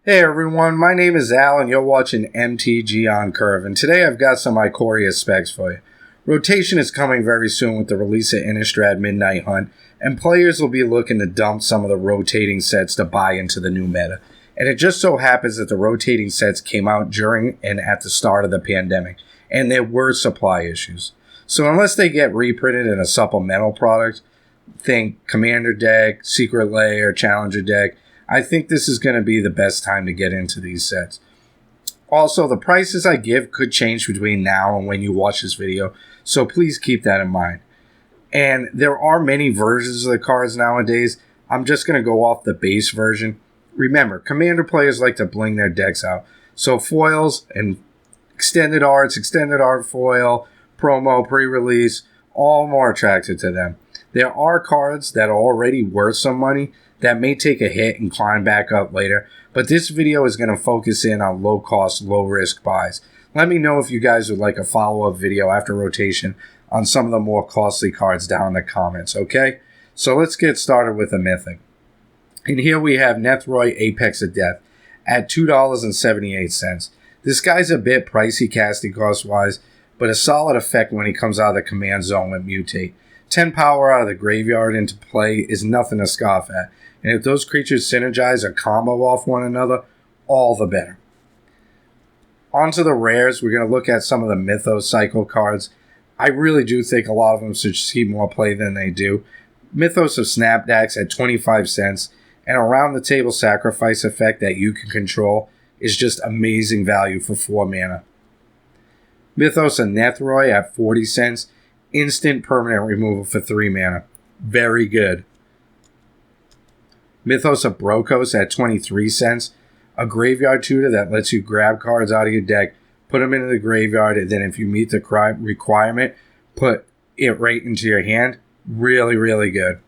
Hey everyone, my name is Al and you're watching MTG on Curve, and today I've got some Ikoria specs for you. Rotation is coming very soon with the release of Innistrad Midnight Hunt, and players will be looking to dump some of the rotating sets to buy into the new meta. And it just so happens that the rotating sets came out during and at the start of the pandemic, and there were supply issues. So unless they get reprinted in a supplemental product, think Commander deck, Secret Lair, Challenger deck, I think this is going to be the best time to get into these sets. Also, the prices I give could change between now and when you watch this video, so please keep that in mind. And there are many versions of the cards nowadays. I'm just going to go off the base version. Remember, Commander players like to bling their decks out, so foils and extended art foil, promo, pre-release, all more attractive to them. There are cards that are already worth some money that may take a hit and climb back up later, but this video is going to focus in on low-cost, low-risk buys. Let me know if you guys would like a follow-up video after rotation on some of the more costly cards down in the comments, okay? So let's get started with a Mythic. And here we have Nethroi Apex of Death at $2.78. This guy's a bit pricey casting cost-wise, but a solid effect when he comes out of the command zone with Mutate. 10 power out of the graveyard into play is nothing to scoff at. And if those creatures synergize or combo off one another, all the better. Onto the rares, we're going to look at some of the Mythos cycle cards. I really do think a lot of them should see more play than they do. Mythos of Snapdax at 25 cents, and around the table sacrifice effect that you can control is just amazing value for 4 mana. Mythos of Nethroi at 40 cents, instant permanent removal for 3 mana. Very good. Mythos of Brokos at 23 cents, a graveyard tutor that lets you grab cards out of your deck, put them into the graveyard, and then if you meet the requirement, put it right into your hand. Really, really good.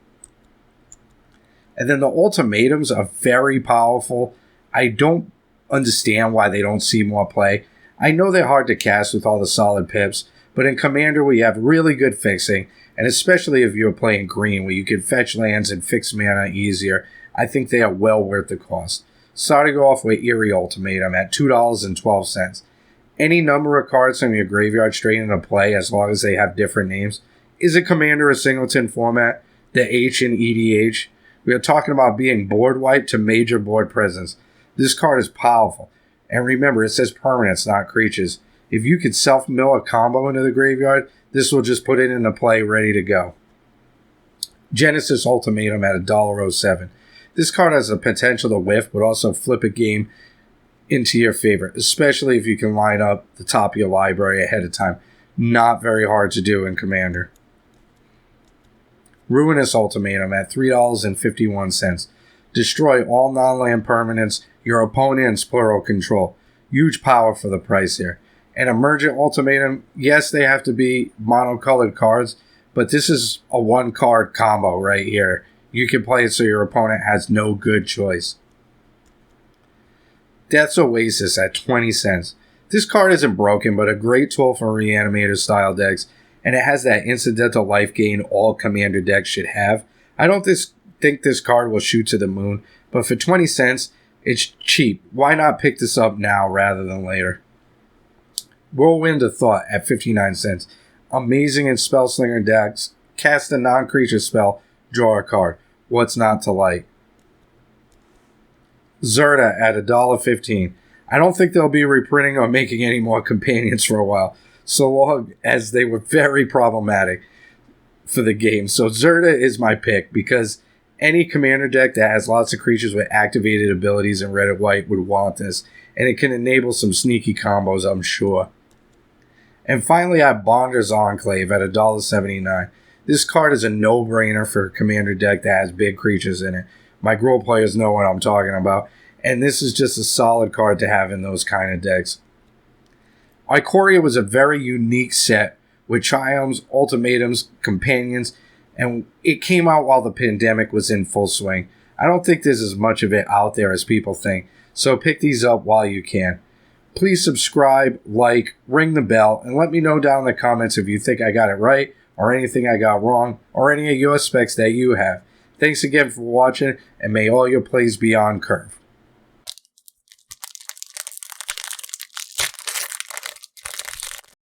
And then the ultimatums are very powerful. I don't understand why they don't see more play. I know they're hard to cast with all the solid pips, but in Commander we have really good fixing, and especially if you're playing green where you can fetch lands and fix mana easier, I think they are well worth the cost. Starting off with Eerie Ultimatum at $2.12. Any number of cards from your graveyard straight into play as long as they have different names. Is a Commander a singleton format? The H in EDH? We are talking about being board wiped to major board presence. This card is powerful. And remember, it says permanents, not creatures. If you could self-mill a combo into the graveyard, this will just put it into play ready to go. Genesis Ultimatum at $1.07. This card has the potential to whiff, but also flip a game into your favor, especially if you can line up the top of your library ahead of time. Not very hard to do in Commander. Ruinous Ultimatum at $3.51. Destroy all non-land permanents your opponent's plural control. Huge power for the price here. And Emergent Ultimatum, yes, they have to be monocolored cards, but this is a one-card combo right here. You can play it so your opponent has no good choice. Death's Oasis at 20 cents. This card isn't broken, but a great tool for Reanimator style decks, and it has that incidental life gain all Commander decks should have. I don't think this card will shoot to the moon, but for 20 cents, it's cheap. Why not pick this up now rather than later? Whirlwind of Thought at 59 cents. Amazing in Spellslinger decks. Cast a non-creature spell, draw a card. What's not to like? Zerta at $1.15. I don't think they'll be reprinting or making any more companions for a while, so long as they were very problematic for the game. So Zerta is my pick because any Commander deck that has lots of creatures with activated abilities in red and white would want this, and it can enable some sneaky combos, I'm sure. And finally, I have Bonder's Enclave at $1.79. This card is a no-brainer for a Commander deck that has big creatures in it. My Gruul players know what I'm talking about, and this is just a solid card to have in those kind of decks. Ikoria was a very unique set with Triumphs, Ultimatums, Companions, and it came out while the pandemic was in full swing. I don't think there's as much of it out there as people think, so pick these up while you can. Please subscribe, like, ring the bell, and let me know down in the comments if you think I got it right, or anything I got wrong, or any of your specs that you have. Thanks again for watching, and may all your plays be on curve.